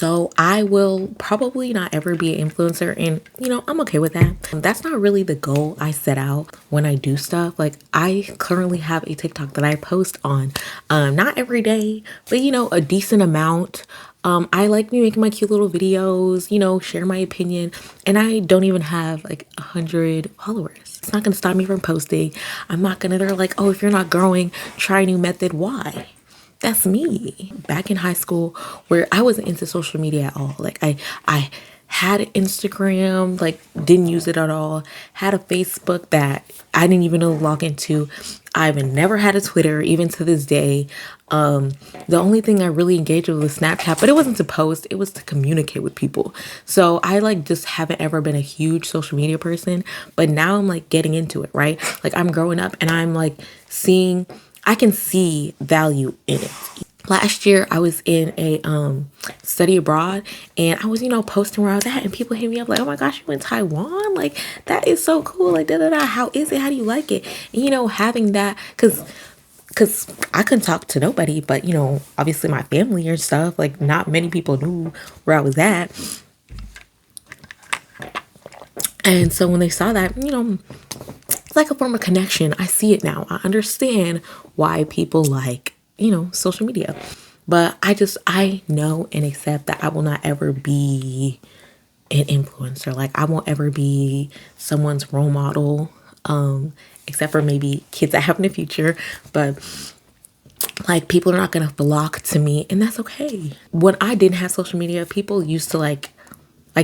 So I will probably not ever be an influencer, and I'm okay with that. That's not really the goal I set out when I do stuff. Like, I currently have a TikTok that I post on, not every day, but a decent amount. I like me making my cute little videos, share my opinion, and I don't even have like 100 followers. It's not gonna stop me from posting. I'm not gonna, they're like, oh, if you're not growing, try a new method. Why? That's me. Back in high school, where I wasn't into social media at all. Like, I had Instagram, like didn't use it at all. Had a Facebook that I didn't even know to log into. I've never had a Twitter, even to this day. The only thing I really engaged with was Snapchat, but it wasn't to post, it was to communicate with people. So I like just haven't ever been a huge social media person, but now I'm like getting into it, right? Like, I'm growing up and I'm like I can see value in it. Last year I was in a study abroad, and I was posting where I was at, and people hit me up like, oh my gosh, you in Taiwan, like that is so cool, like da da da, how is it, how do you like it? And having that, because I couldn't talk to nobody but obviously my family and stuff. Like, not many people knew where I was at, and so when they saw that, it's like a form of connection. I see it now. I understand why people like social media. But I know and accept that I will not ever be an influencer. Like, I won't ever be someone's role model, except for maybe kids I have in the future. But like, people are not gonna flock to me, and that's okay. When I didn't have social media, people used to like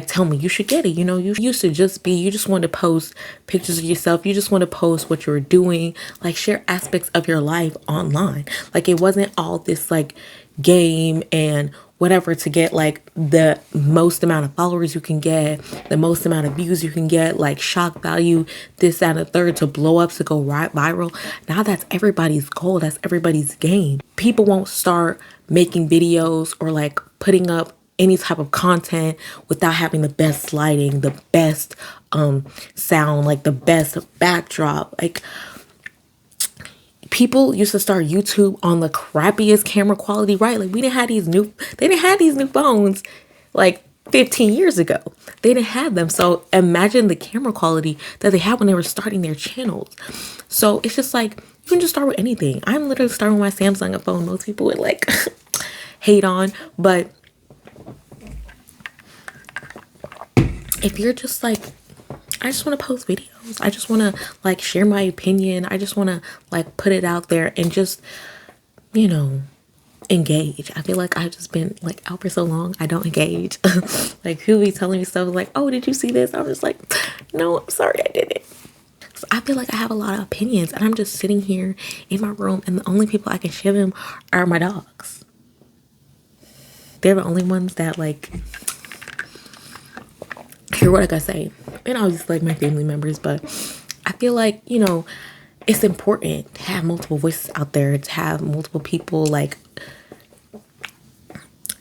tell me you should get it. You used to you just want to post pictures of yourself. You just want to post what you were doing, like share aspects of your life online. Like, it wasn't all this like game and whatever to get like the most amount of followers you can get, the most amount of views you can get, like shock value, this, that, and the third, to blow up, to go right viral. Now that's everybody's goal. That's everybody's game. People won't start making videos or like putting up any type of content without having the best lighting, the best sound, like the best backdrop. Like, people used to start YouTube on the crappiest camera quality, right? Like, they didn't have these new phones like 15 years ago. They didn't have them. So imagine the camera quality that they had when they were starting their channels. So it's just like, you can just start with anything. I'm literally starting with my Samsung phone. Most people would like hate on, but if you're just like, I just want to post videos, I just want to like share my opinion, I just want to like put it out there and just engage. I feel like I've just been like out for so long, I don't engage. Like, people be telling me stuff like, oh, did you see this? I'm just like, no, I'm sorry, I didn't. So I feel like I have a lot of opinions, and I'm just sitting here in my room, and the only people I can share them are my dogs. They're the only ones that like hear what I gotta say, and obviously like my family members. But I feel like it's important to have multiple voices out there, to have multiple people like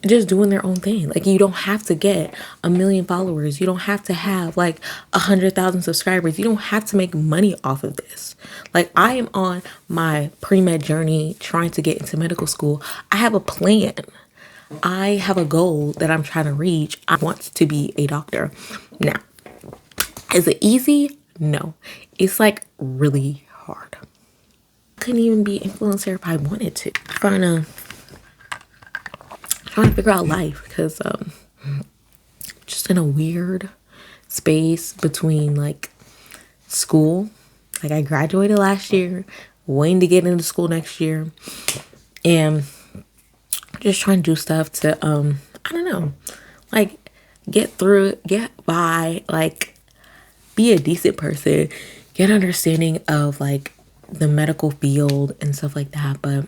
just doing their own thing. Like, you don't have to get 1 million followers, you don't have to have like 100,000 subscribers, you don't have to make money off of this. Like, I am on my pre-med journey, trying to get into medical school. I have a plan, I have a goal that I'm trying to reach. I want to be a doctor. Now, is it easy? No. It's like really hard. I couldn't even be an influencer if I wanted to. Trying to figure out life, because just in a weird space between like school. Like, I graduated last year, waiting to get into school next year, and just trying to do stuff to I don't know, like get through, get by, like be a decent person, get understanding of like the medical field and stuff like that. But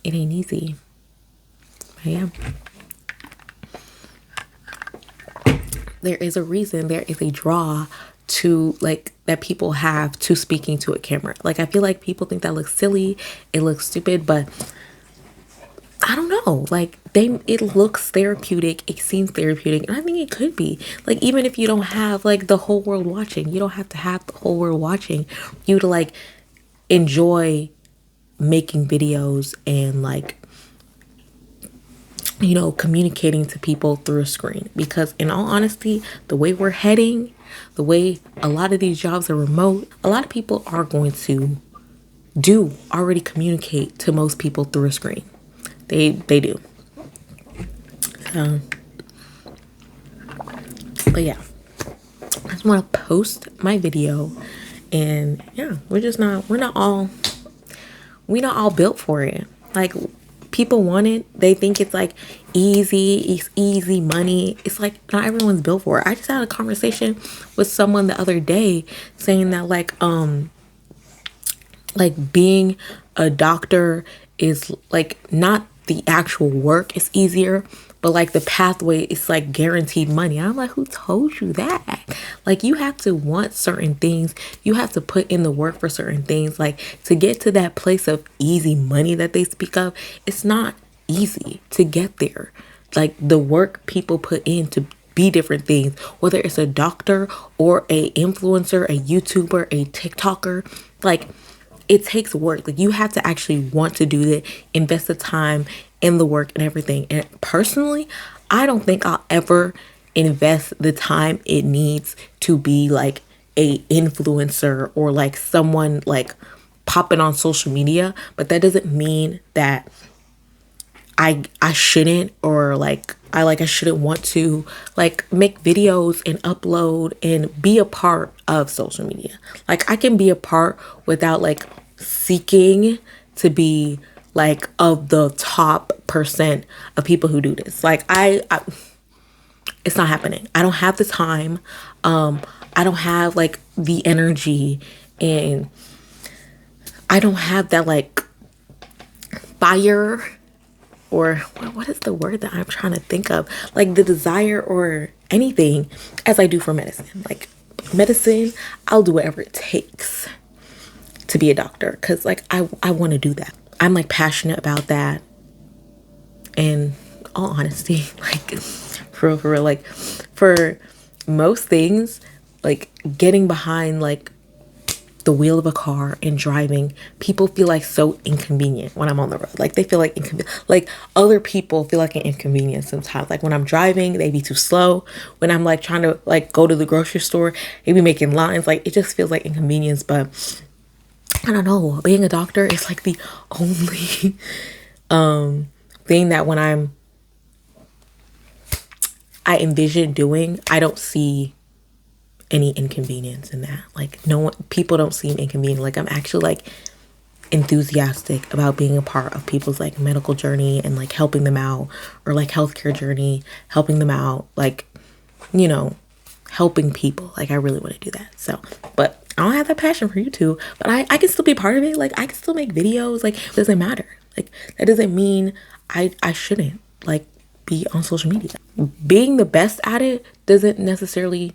it ain't easy. But yeah, there is a reason, there is a draw to like that people have to speaking to a camera. Like, I feel like people think that looks silly, it looks stupid, but I don't know, like it looks therapeutic, it seems therapeutic, and I think it could be. Like, even if you don't have like the whole world watching, you don't have to have the whole world watching you to like enjoy making videos and like communicating to people through a screen. Because in all honesty, the way we're heading, the way a lot of these jobs are remote, a lot of people are going to do already communicate to most people through a screen. They do. But yeah, I just want to post my video, and yeah, we're not all built for it. Like, people want it. They think it's like it's easy money. It's like not everyone's built for it. I just had a conversation with someone the other day saying that like being a doctor is like not the actual work is easier, but like the pathway is like guaranteed money. I'm like, who told you that? Like, you have to want certain things. You have to put in the work for certain things. Like, to get to that place of easy money that they speak of, it's not easy to get there. Like, the work people put in to be different things, whether it's a doctor or a influencer, a YouTuber, a TikToker, like, it takes work. Like, you have to actually want to do it, invest the time in the work and everything. And personally, I don't think I'll ever invest the time it needs to be like a influencer or like someone like popping on social media. But that doesn't mean that I shouldn't, or like I shouldn't want to like make videos and upload and be a part of social media. Like, I can be a part without like seeking to be like of the top percent of people who do this. Like, I it's not happening. I don't have the time. I don't have like the energy, and I don't have that like fire, or what is the word that I'm trying to think of? Like, the desire or anything as I do for medicine. Like, medicine, I'll do whatever it takes to be a doctor, because like I want to do that. I'm like passionate about that. And all honesty, like for real, like for most things, like getting behind like the wheel of a car and driving, people feel like so inconvenient when I'm on the road. Like, they feel like like other people feel like an inconvenience sometimes. Like, when I'm driving, they be too slow. When I'm like trying to like go to the grocery store, they be making lines. Like, it just feels like inconvenience. But I don't know, being a doctor is like the only thing that when I envision doing, I don't see any inconvenience in that. Like, no one, people don't seem inconvenient. Like, I'm actually like enthusiastic about being a part of people's like medical journey and like helping them out, or like healthcare journey, helping them out, like, helping people. Like, I really want to do that. So, but I don't have that passion for YouTube, but I can still be part of it. Like, I can still make videos. Like, it doesn't matter. Like, that doesn't mean I shouldn't like be on social media. Being the best at it doesn't necessarily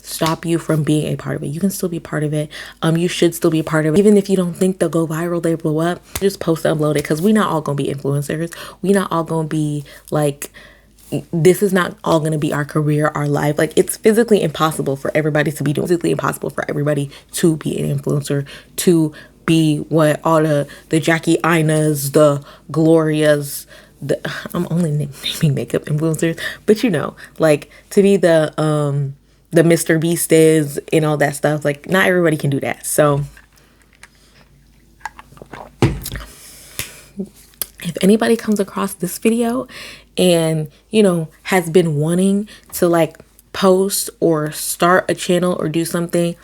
stop you from being a part of it. You can still be a part of it. You should still be a part of it. Even if you don't think they'll go viral, they blow up, just post and upload it, because we not all gonna be influencers. We not all gonna be like, this is not all gonna be our career, our life. Like, it's physically impossible for everybody to be doing, physically impossible for everybody to be an influencer, to be what all the Jackie Inas, the Glorias, I'm only naming makeup influencers, but like, to be the Mr. Beast is and all that stuff. Like, not everybody can do that. So if anybody comes across this video and, has been wanting to like post or start a channel or do something,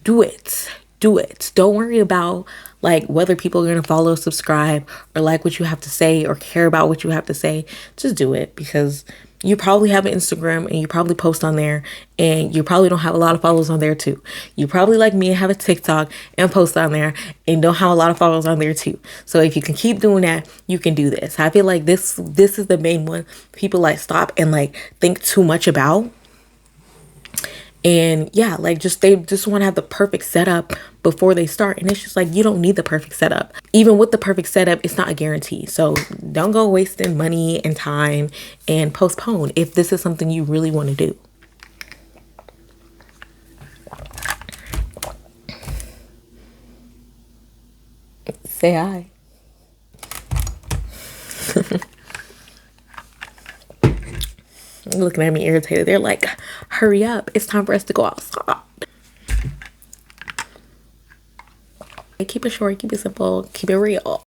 do it. Do it. Don't worry about like whether people are going to follow, subscribe, or like what you have to say, or care about what you have to say. Just do it, because you probably have an Instagram and you probably post on there, and you probably don't have a lot of followers on there too. You probably, like me, have a TikTok and post on there and don't have a lot of followers on there too. So if you can keep doing that, you can do this. I feel like this is the main one people like stop and like think too much about. And yeah, like they just want to have the perfect setup before they start. And it's just like, you don't need the perfect setup. Even with the perfect setup, it's not a guarantee. So don't go wasting money and time and postpone if this is something you really want to do. Say hi. looking at me irritated. They're like, hurry up, it's time for us to go outside. Keep it short, keep it simple, keep it real.